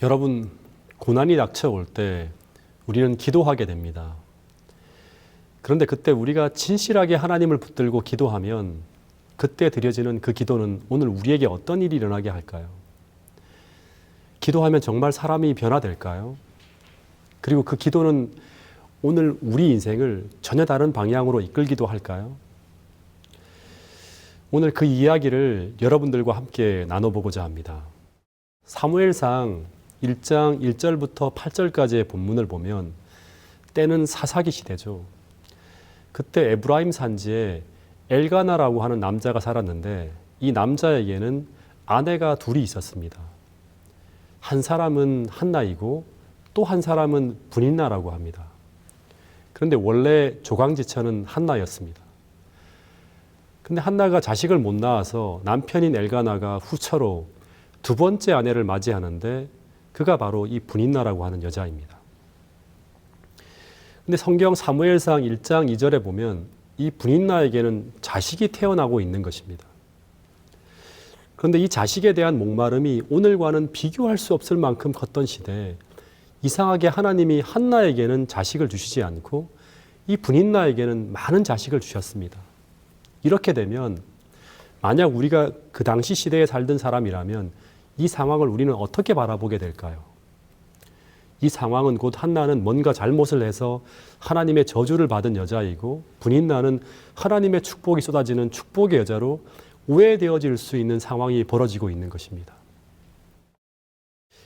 여러분, 고난이 닥쳐올 때 우리는 기도하게 됩니다. 그런데 그때 우리가 진실하게 하나님을 붙들고 기도하면 그때 드려지는 그 기도는 오늘 우리에게 어떤 일이 일어나게 할까요? 기도하면 정말 사람이 변화될까요? 그리고 그 기도는 오늘 우리 인생을 전혀 다른 방향으로 이끌기도 할까요? 오늘 그 이야기를 여러분들과 함께 나눠보고자 합니다. 사무엘상 1장 1절부터 8절까지의 본문을 보면 때는 사사기 시대죠. 그때 에브라임 산지에 엘가나라고 하는 남자가 살았는데 이 남자에게는 아내가 둘이 있었습니다. 한 사람은 한나이고 또 한 사람은 브닌나라고 합니다. 그런데 원래 조강지처는 한나였습니다. 근데 한나가 자식을 못 낳아서 남편인 엘가나가 후처로 두 번째 아내를 맞이하는데 그가 바로 이 브닌나라고 하는 여자입니다. 근데 성경 사무엘상 1장 2절에 보면 이 브닌나에게는 자식이 태어나고 있는 것입니다. 그런데 이 자식에 대한 목마름이 오늘과는 비교할 수 없을 만큼 컸던 시대에 이상하게 하나님이 한나에게는 자식을 주시지 않고 이 브닌나에게는 많은 자식을 주셨습니다. 이렇게 되면 만약 우리가 그 당시 시대에 살던 사람이라면 이 상황을 우리는 어떻게 바라보게 될까요? 이 상황은 곧 한나는 뭔가 잘못을 해서 하나님의 저주를 받은 여자이고 브닌나는 하나님의 축복이 쏟아지는 축복의 여자로 오해되어질 수 있는 상황이 벌어지고 있는 것입니다.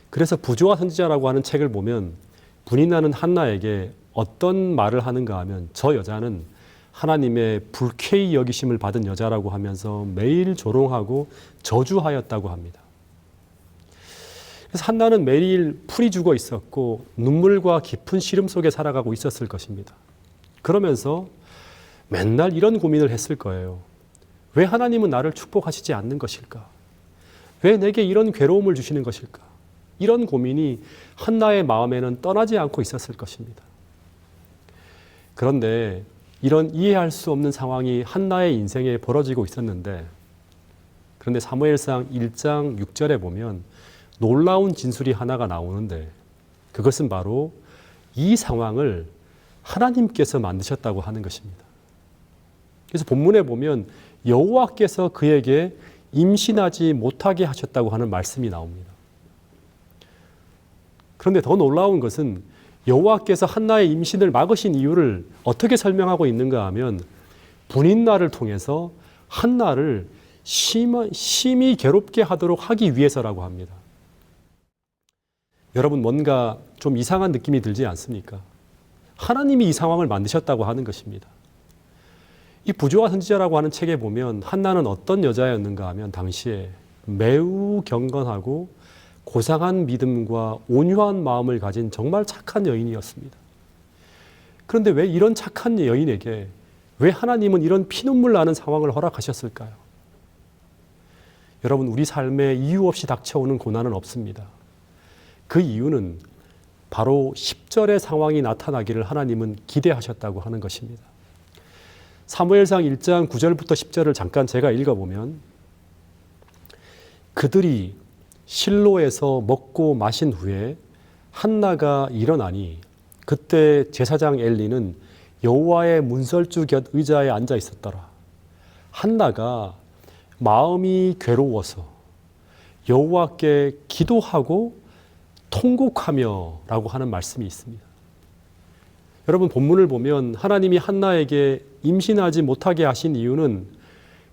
그래서 부조와 선지자라고 하는 책을 보면 브닌나는 한나에게 어떤 말을 하는가 하면 저 여자는 하나님의 불쾌히 여기심을 받은 여자라고 하면서 매일 조롱하고 저주하였다고 합니다. 그래서 한나는 매일 풀이 죽어 있었고 눈물과 깊은 시름 속에 살아가고 있었을 것입니다. 그러면서 맨날 이런 고민을 했을 거예요. 왜 하나님은 나를 축복하시지 않는 것일까? 왜 내게 이런 괴로움을 주시는 것일까? 이런 고민이 한나의 마음에는 떠나지 않고 있었을 것입니다. 그런데 이런 이해할 수 없는 상황이 한나의 인생에 벌어지고 있었는데 그런데 사무엘상 1장 6절에 보면 놀라운 진술이 하나가 나오는데 그것은 바로 이 상황을 하나님께서 만드셨다고 하는 것입니다. 그래서 본문에 보면 여호와께서 그에게 임신하지 못하게 하셨다고 하는 말씀이 나옵니다. 그런데 더 놀라운 것은 여호와께서 한나의 임신을 막으신 이유를 어떻게 설명하고 있는가 하면 브닌나를 통해서 한나를 심히 괴롭게 하도록 하기 위해서라고 합니다. 여러분 뭔가 좀 이상한 느낌이 들지 않습니까? 하나님이 이 상황을 만드셨다고 하는 것입니다. 이 부조와 선지자라고 하는 책에 보면 한나는 어떤 여자였는가 하면 당시에 매우 경건하고 고상한 믿음과 온유한 마음을 가진 정말 착한 여인이었습니다. 그런데 왜 이런 착한 여인에게 왜 하나님은 이런 피눈물 나는 상황을 허락하셨을까요? 여러분 우리 삶에 이유 없이 닥쳐오는 고난은 없습니다. 그 이유는 바로 10절의 상황이 나타나기를 하나님은 기대하셨다고 하는 것입니다. 사무엘상 1장 9절부터 10절을 잠깐 제가 읽어보면 그들이 실로에서 먹고 마신 후에 한나가 일어나니 그때 제사장 엘리는 여호와의 문설주 곁 의자에 앉아 있었더라. 한나가 마음이 괴로워서 여호와께 기도하고 통곡하며 라고 하는 말씀이 있습니다. 여러분 본문을 보면 하나님이 한나에게 임신하지 못하게 하신 이유는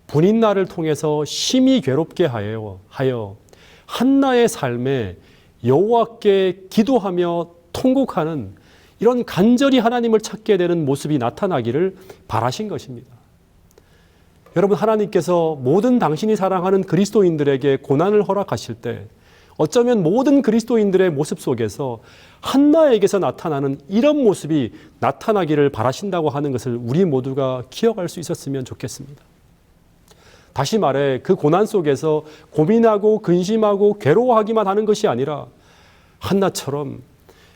브닌나를 통해서 심히 괴롭게 하여 한나의 삶에 여호와께 기도하며 통곡하는 이런 간절히 하나님을 찾게 되는 모습이 나타나기를 바라신 것입니다. 여러분 하나님께서 모든 당신이 사랑하는 그리스도인들에게 고난을 허락하실 때 어쩌면 모든 그리스도인들의 모습 속에서 한나에게서 나타나는 이런 모습이 나타나기를 바라신다고 하는 것을 우리 모두가 기억할 수 있었으면 좋겠습니다. 다시 말해 그 고난 속에서 고민하고 근심하고 괴로워하기만 하는 것이 아니라 한나처럼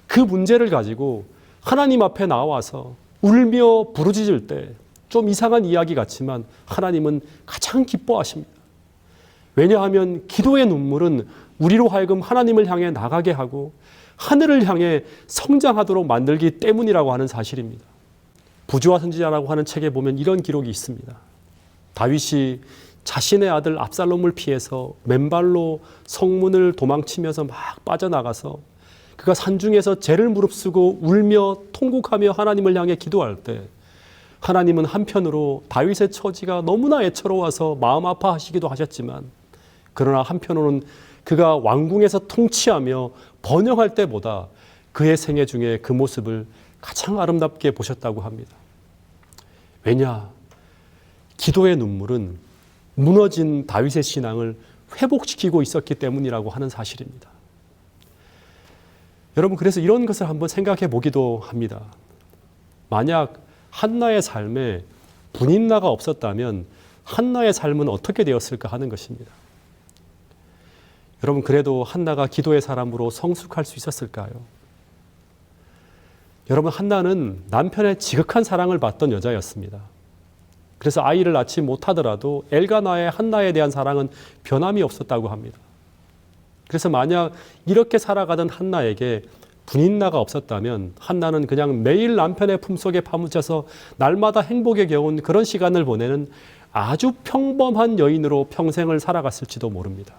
그 문제를 가지고 하나님 앞에 나와서 울며 부르짖을 때 좀 이상한 이야기 같지만 하나님은 가장 기뻐하십니다. 왜냐하면 기도의 눈물은 우리로 하여금 하나님을 향해 나가게 하고 하늘을 향해 성장하도록 만들기 때문이라고 하는 사실입니다. 부조와 선지자라고 하는 책에 보면 이런 기록이 있습니다. 다윗이 자신의 아들 압살롬을 피해서 맨발로 성문을 도망치면서 막 빠져나가서 그가 산중에서 죄를 무릅쓰고 울며 통곡하며 하나님을 향해 기도할 때 하나님은 한편으로 다윗의 처지가 너무나 애처로워서 마음 아파하시기도 하셨지만 그러나 한편으로는 그가 왕궁에서 통치하며 번영할 때보다 그의 생애 중에 그 모습을 가장 아름답게 보셨다고 합니다. 왜냐? 기도의 눈물은 무너진 다윗의 신앙을 회복시키고 있었기 때문이라고 하는 사실입니다. 여러분, 그래서 이런 것을 한번 생각해 보기도 합니다. 만약 한나의 삶에 분인나가 없었다면 한나의 삶은 어떻게 되었을까 하는 것입니다. 여러분, 그래도 한나가 기도의 사람으로 성숙할 수 있었을까요? 여러분, 한나는 남편의 지극한 사랑을 받던 여자였습니다. 그래서 아이를 낳지 못하더라도 엘가나의 한나에 대한 사랑은 변함이 없었다고 합니다. 그래서 만약 이렇게 살아가던 한나에게 분인나가 없었다면 한나는 그냥 매일 남편의 품속에 파묻혀서 날마다 행복에 겨운 그런 시간을 보내는 아주 평범한 여인으로 평생을 살아갔을지도 모릅니다.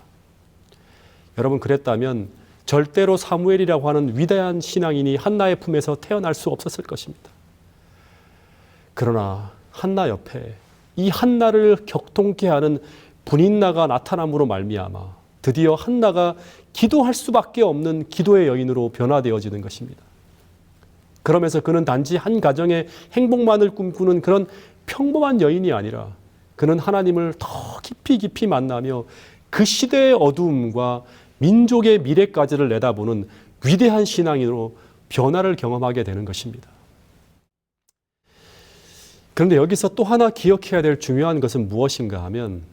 여러분, 그랬다면 절대로 사무엘이라고 하는 위대한 신앙인이 한나의 품에서 태어날 수 없었을 것입니다. 그러나 한나 옆에 이 한나를 격통케 하는 분인나가 나타남으로 말미암아 드디어 한나가 기도할 수밖에 없는 기도의 여인으로 변화되어지는 것입니다. 그러면서 그는 단지 한 가정의 행복만을 꿈꾸는 그런 평범한 여인이 아니라 그는 하나님을 더 깊이 만나며 그 시대의 어두움과 민족의 미래까지를 내다보는 위대한 신앙인으로 변화를 경험하게 되는 것입니다. 그런데 여기서 또 하나 기억해야 될 중요한 것은 무엇인가 하면,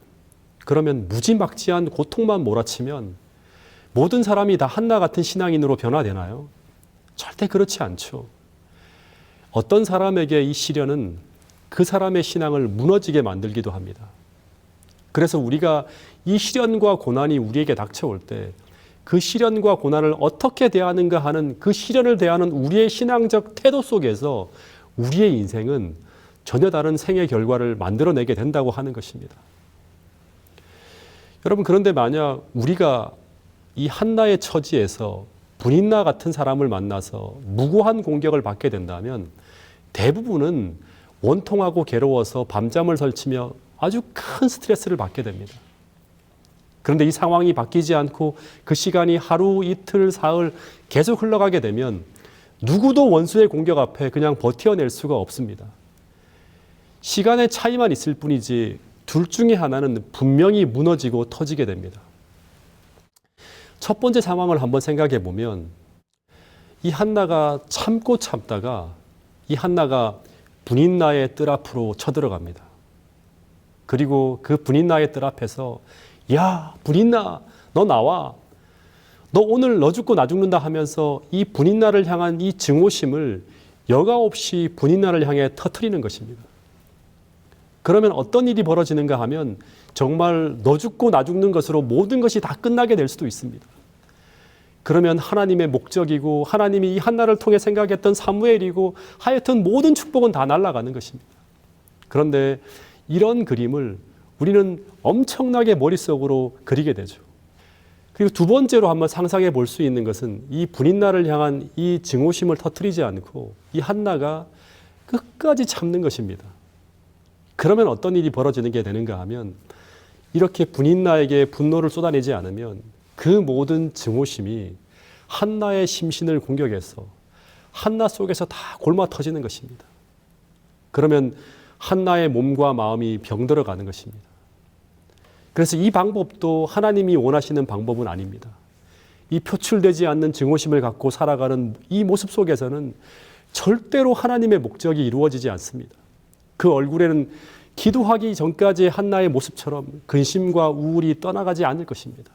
그러면 무지막지한 고통만 몰아치면 모든 사람이 다 한나 같은 신앙인으로 변화되나요? 절대 그렇지 않죠. 어떤 사람에게 이 시련은 그 사람의 신앙을 무너지게 만들기도 합니다. 그래서 우리가 이 시련과 고난이 우리에게 닥쳐올 때 그 시련과 고난을 어떻게 대하는가 하는 그 시련을 대하는 우리의 신앙적 태도 속에서 우리의 인생은 전혀 다른 생의 결과를 만들어내게 된다고 하는 것입니다. 여러분, 그런데 만약 우리가 이 한나의 처지에서 분인나 같은 사람을 만나서 무고한 공격을 받게 된다면 대부분은 원통하고 괴로워서 밤잠을 설치며 아주 큰 스트레스를 받게 됩니다. 그런데 이 상황이 바뀌지 않고 그 시간이 하루, 이틀, 사흘 계속 흘러가게 되면 누구도 원수의 공격 앞에 그냥 버텨낼 수가 없습니다. 시간의 차이만 있을 뿐이지 둘 중에 하나는 분명히 무너지고 터지게 됩니다. 첫 번째 상황을 한번 생각해 보면 이 한나가 참고 참다가 이 한나가 분인나의 뜰 앞으로 쳐들어갑니다. 그리고 그 분인나의 뜰 앞에서 야, 분인나, 너 나와. 너 오늘 너 죽고 나 죽는다 하면서 이 분인나를 향한 이 증오심을 여과 없이 분인나를 향해 터뜨리는 것입니다. 그러면 어떤 일이 벌어지는가 하면 정말 너 죽고 나 죽는 것으로 모든 것이 다 끝나게 될 수도 있습니다. 그러면 하나님의 목적이고 하나님이 이 한나를 통해 생각했던 사무엘이고 하여튼 모든 축복은 다 날아가는 것입니다. 그런데 이런 그림을 우리는 엄청나게 머릿속으로 그리게 되죠. 그리고 두 번째로 한번 상상해 볼 수 있는 것은 이 분인나를 향한 이 증오심을 터뜨리지 않고 이 한나가 끝까지 참는 것입니다. 그러면 어떤 일이 벌어지는 게 되는가 하면 이렇게 분인나에게 분노를 쏟아내지 않으면 그 모든 증오심이 한나의 심신을 공격해서 한나 속에서 다 골마 터지는 것입니다. 그러면 한나의 몸과 마음이 병들어 가는 것입니다. 그래서 이 방법도 하나님이 원하시는 방법은 아닙니다. 이 표출되지 않는 증오심을 갖고 살아가는 이 모습 속에서는 절대로 하나님의 목적이 이루어지지 않습니다. 그 얼굴에는 기도하기 전까지의 한나의 모습처럼 근심과 우울이 떠나가지 않을 것입니다.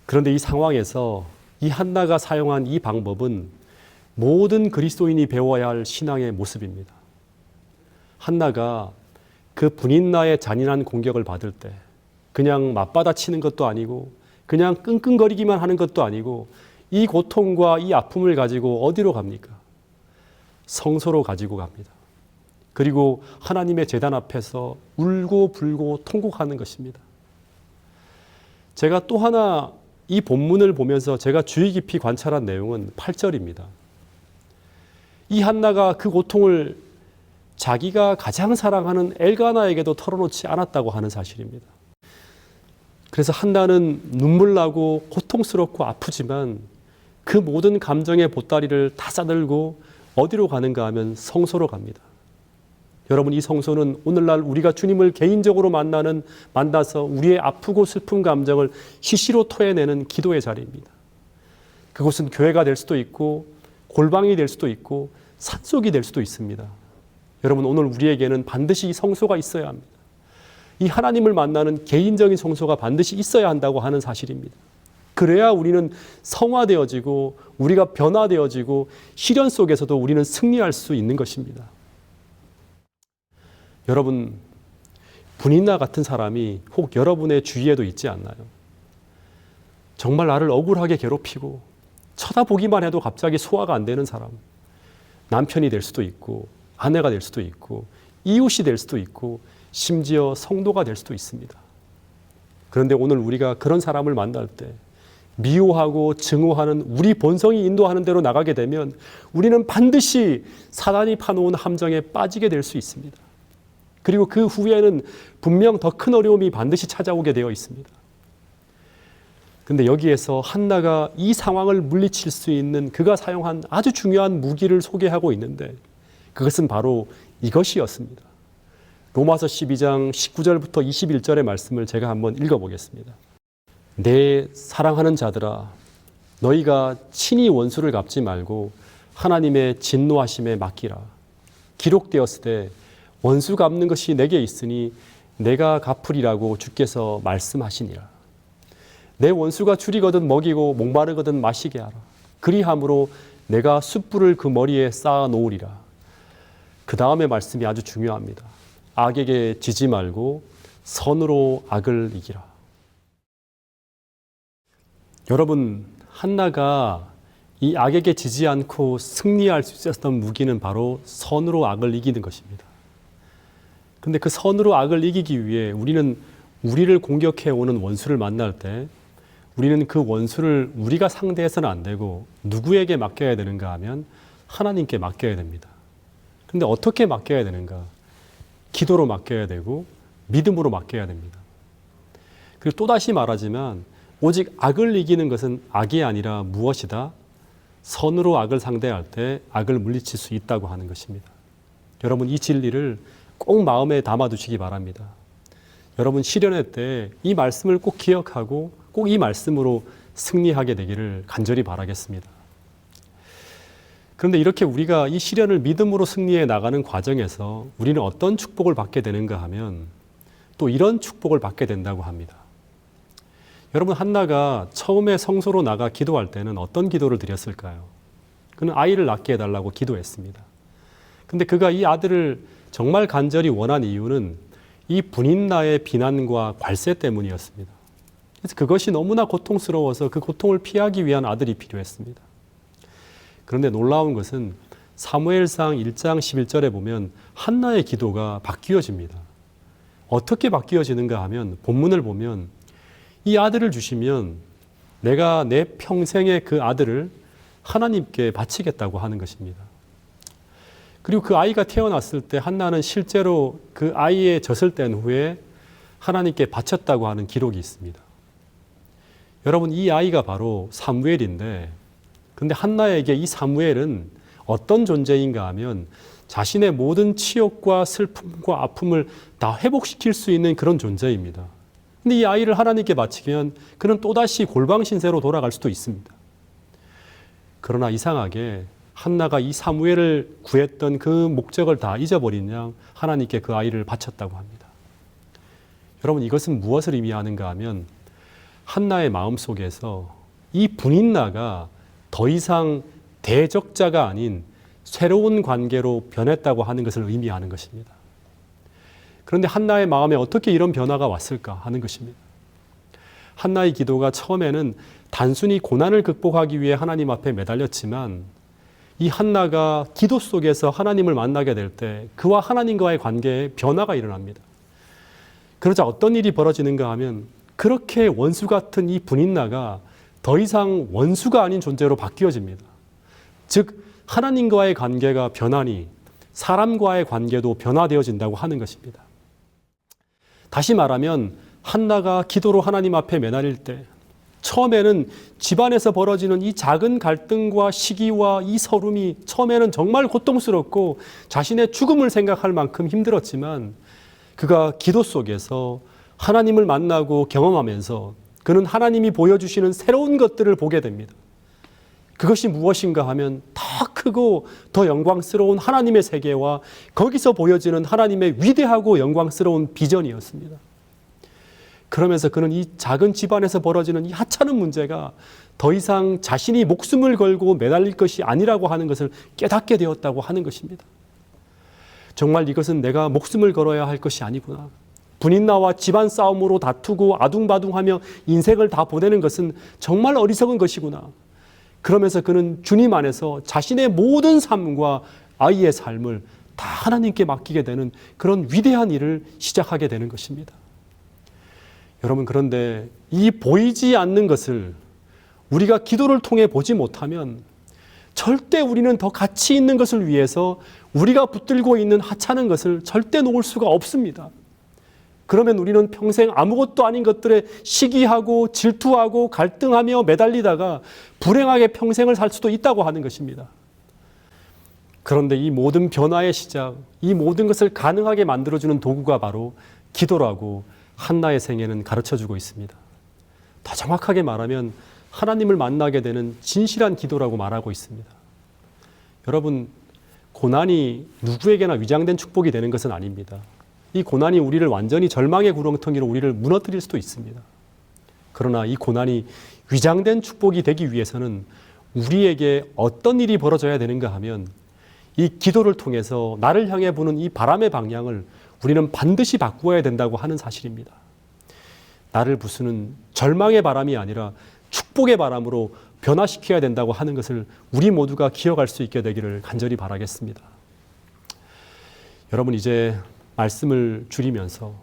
그런데 이 상황에서 이 한나가 사용한 이 방법은 모든 그리스도인이 배워야 할 신앙의 모습입니다. 한나가 그 분인나의 잔인한 공격을 받을 때 그냥 맞받아치는 것도 아니고 그냥 끙끙거리기만 하는 것도 아니고 이 고통과 이 아픔을 가지고 어디로 갑니까? 성소로 가지고 갑니다. 그리고 하나님의 제단 앞에서 울고 불고 통곡하는 것입니다. 제가 또 하나 이 본문을 보면서 제가 주의 깊이 관찰한 내용은 8절입니다. 이 한나가 그 고통을 자기가 가장 사랑하는 엘가나에게도 털어놓지 않았다고 하는 사실입니다. 그래서 한나는 눈물 나고 고통스럽고 아프지만 그 모든 감정의 보따리를 다 싸들고 어디로 가는가 하면 성소로 갑니다. 여러분, 이 성소는 오늘날 우리가 주님을 개인적으로 만나서 우리의 아프고 슬픈 감정을 시시로 토해내는 기도의 자리입니다. 그곳은 교회가 될 수도 있고 골방이 될 수도 있고 산속이 될 수도 있습니다. 여러분, 오늘 우리에게는 반드시 이 성소가 있어야 합니다. 이 하나님을 만나는 개인적인 성소가 반드시 있어야 한다고 하는 사실입니다. 그래야 우리는 성화되어지고 우리가 변화되어지고 시련 속에서도 우리는 승리할 수 있는 것입니다. 여러분, 분인나 같은 사람이 혹 여러분의 주위에도 있지 않나요? 정말 나를 억울하게 괴롭히고 쳐다보기만 해도 갑자기 소화가 안 되는 사람. 남편이 될 수도 있고 아내가 될 수도 있고 이웃이 될 수도 있고 심지어 성도가 될 수도 있습니다. 그런데 오늘 우리가 그런 사람을 만날 때 미워하고 증오하는 우리 본성이 인도하는 대로 나가게 되면 우리는 반드시 사단이 파놓은 함정에 빠지게 될 수 있습니다. 그리고 그 후에는 분명 더 큰 어려움이 반드시 찾아오게 되어 있습니다. 그런데 여기에서 한나가 이 상황을 물리칠 수 있는 그가 사용한 아주 중요한 무기를 소개하고 있는데 그것은 바로 이것이었습니다. 로마서 12장 19절부터 21절의 말씀을 제가 한번 읽어보겠습니다. 내 사랑하는 자들아, 너희가 친히 원수를 갚지 말고 하나님의 진노하심에 맡기라. 기록되었으되 원수 갚는 것이 내게 있으니 내가 갚으리라고 주께서 말씀하시니라. 내 원수가 줄이거든 먹이고 목마르거든 마시게 하라. 그리함으로 내가 숯불을 그 머리에 쌓아 놓으리라. 그 다음의 말씀이 아주 중요합니다. 악에게 지지 말고 선으로 악을 이기라. 여러분, 한나가 이 악에게 지지 않고 승리할 수 있었던 무기는 바로 선으로 악을 이기는 것입니다. 그런데 그 선으로 악을 이기기 위해 우리는 우리를 공격해오는 원수를 만날 때 우리는 그 원수를 우리가 상대해서는 안 되고 누구에게 맡겨야 되는가 하면 하나님께 맡겨야 됩니다. 그런데 어떻게 맡겨야 되는가? 기도로 맡겨야 되고 믿음으로 맡겨야 됩니다. 그리고 또다시 말하지만 오직 악을 이기는 것은 악이 아니라 무엇이다? 선으로 악을 상대할 때 악을 물리칠 수 있다고 하는 것입니다. 여러분, 이 진리를 꼭 마음에 담아두시기 바랍니다. 여러분, 시련의 때 이 말씀을 꼭 기억하고 꼭 이 말씀으로 승리하게 되기를 간절히 바라겠습니다. 그런데 이렇게 우리가 이 시련을 믿음으로 승리해 나가는 과정에서 우리는 어떤 축복을 받게 되는가 하면 또 이런 축복을 받게 된다고 합니다. 여러분, 한나가 처음에 성소로 나가 기도할 때는 어떤 기도를 드렸을까요? 그는 아이를 낳게 해달라고 기도했습니다. 근데 그가 이 아들을 정말 간절히 원한 이유는 이 분인나의 비난과 괄세 때문이었습니다. 그래서 그것이 너무나 고통스러워서 그 고통을 피하기 위한 아들이 필요했습니다. 그런데 놀라운 것은 사무엘상 1장 11절에 보면 한나의 기도가 바뀌어집니다. 어떻게 바뀌어지는가 하면 본문을 보면 이 아들을 주시면 내가 내 평생의 그 아들을 하나님께 바치겠다고 하는 것입니다. 그리고 그 아이가 태어났을 때 한나는 실제로 그 아이의 젖을 뗀 후에 하나님께 바쳤다고 하는 기록이 있습니다. 여러분, 이 아이가 바로 사무엘인데, 근데 한나에게 이 사무엘은 어떤 존재인가 하면 자신의 모든 치욕과 슬픔과 아픔을 다 회복시킬 수 있는 그런 존재입니다. 근데 이 아이를 하나님께 바치면 그는 또다시 골방 신세로 돌아갈 수도 있습니다. 그러나 이상하게 한나가 이 사무엘을 구했던 그 목적을 다 잊어버린 양 하나님께 그 아이를 바쳤다고 합니다. 여러분, 이것은 무엇을 의미하는가 하면 한나의 마음속에서 이 분인나가 더 이상 대적자가 아닌 새로운 관계로 변했다고 하는 것을 의미하는 것입니다. 그런데 한나의 마음에 어떻게 이런 변화가 왔을까 하는 것입니다. 한나의 기도가 처음에는 단순히 고난을 극복하기 위해 하나님 앞에 매달렸지만 이 한나가 기도 속에서 하나님을 만나게 될 때 그와 하나님과의 관계에 변화가 일어납니다. 그러자 어떤 일이 벌어지는가 하면 그렇게 원수 같은 이 분인나가 더 이상 원수가 아닌 존재로 바뀌어집니다. 즉 하나님과의 관계가 변하니 사람과의 관계도 변화되어진다고 하는 것입니다. 다시 말하면 한나가 기도로 하나님 앞에 매달릴 때 처음에는 집안에서 벌어지는 이 작은 갈등과 시기와 이 서름이 처음에는 정말 고통스럽고 자신의 죽음을 생각할 만큼 힘들었지만 그가 기도 속에서 하나님을 만나고 경험하면서 그는 하나님이 보여주시는 새로운 것들을 보게 됩니다. 그것이 무엇인가 하면 더 크고 더 영광스러운 하나님의 세계와 거기서 보여지는 하나님의 위대하고 영광스러운 비전이었습니다. 그러면서 그는 이 작은 집안에서 벌어지는 이 하찮은 문제가 더 이상 자신이 목숨을 걸고 매달릴 것이 아니라고 하는 것을 깨닫게 되었다고 하는 것입니다. 정말 이것은 내가 목숨을 걸어야 할 것이 아니구나. 분인나와 집안 싸움으로 다투고 아둥바둥하며 인생을 다 보내는 것은 정말 어리석은 것이구나. 그러면서 그는 주님 안에서 자신의 모든 삶과 아이의 삶을 다 하나님께 맡기게 되는 그런 위대한 일을 시작하게 되는 것입니다. 여러분, 그런데 이 보이지 않는 것을 우리가 기도를 통해 보지 못하면 절대 우리는 더 가치 있는 것을 위해서 우리가 붙들고 있는 하찮은 것을 절대 놓을 수가 없습니다. 그러면 우리는 평생 아무것도 아닌 것들에 시기하고 질투하고 갈등하며 매달리다가 불행하게 평생을 살 수도 있다고 하는 것입니다. 그런데 이 모든 변화의 시작, 이 모든 것을 가능하게 만들어주는 도구가 바로 기도라고 한나의 생애는 가르쳐주고 있습니다. 더 정확하게 말하면 하나님을 만나게 되는 진실한 기도라고 말하고 있습니다. 여러분, 고난이 누구에게나 위장된 축복이 되는 것은 아닙니다. 이 고난이 우리를 완전히 절망의 구렁텅이로 우리를 무너뜨릴 수도 있습니다. 그러나 이 고난이 위장된 축복이 되기 위해서는 우리에게 어떤 일이 벌어져야 되는가 하면 이 기도를 통해서 나를 향해 부는 이 바람의 방향을 우리는 반드시 바꾸어야 된다고 하는 사실입니다. 나를 부수는 절망의 바람이 아니라 축복의 바람으로 변화시켜야 된다고 하는 것을 우리 모두가 기억할 수 있게 되기를 간절히 바라겠습니다. 여러분, 이제 말씀을 줄이면서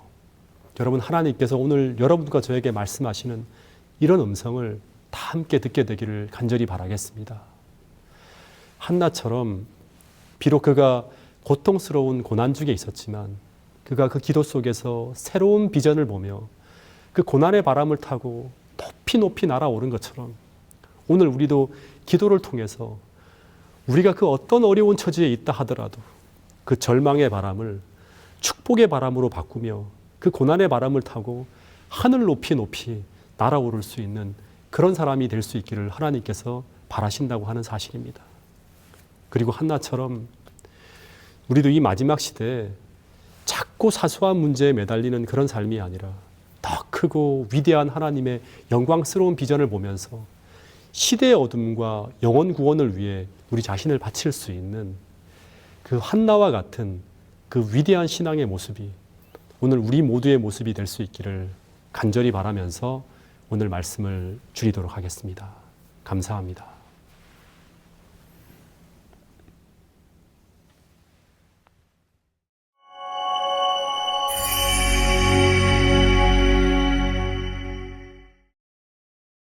여러분, 하나님께서 오늘 여러분과 저에게 말씀하시는 이런 음성을 다 함께 듣게 되기를 간절히 바라겠습니다. 한나처럼 비록 그가 고통스러운 고난 중에 있었지만 그가 그 기도 속에서 새로운 비전을 보며 그 고난의 바람을 타고 높이 높이 날아오른 것처럼 오늘 우리도 기도를 통해서 우리가 그 어떤 어려운 처지에 있다 하더라도 그 절망의 바람을 축복의 바람으로 바꾸며 그 고난의 바람을 타고 하늘 높이 높이 날아오를 수 있는 그런 사람이 될 수 있기를 하나님께서 바라신다고 하는 사실입니다. 그리고 한나처럼 우리도 이 마지막 시대에 작고 사소한 문제에 매달리는 그런 삶이 아니라 더 크고 위대한 하나님의 영광스러운 비전을 보면서 시대의 어둠과 영혼 구원을 위해 우리 자신을 바칠 수 있는 그 한나와 같은 그 위대한 신앙의 모습이 오늘 우리 모두의 모습이 될 수 있기를 간절히 바라면서 오늘 말씀을 줄이도록 하겠습니다. 감사합니다.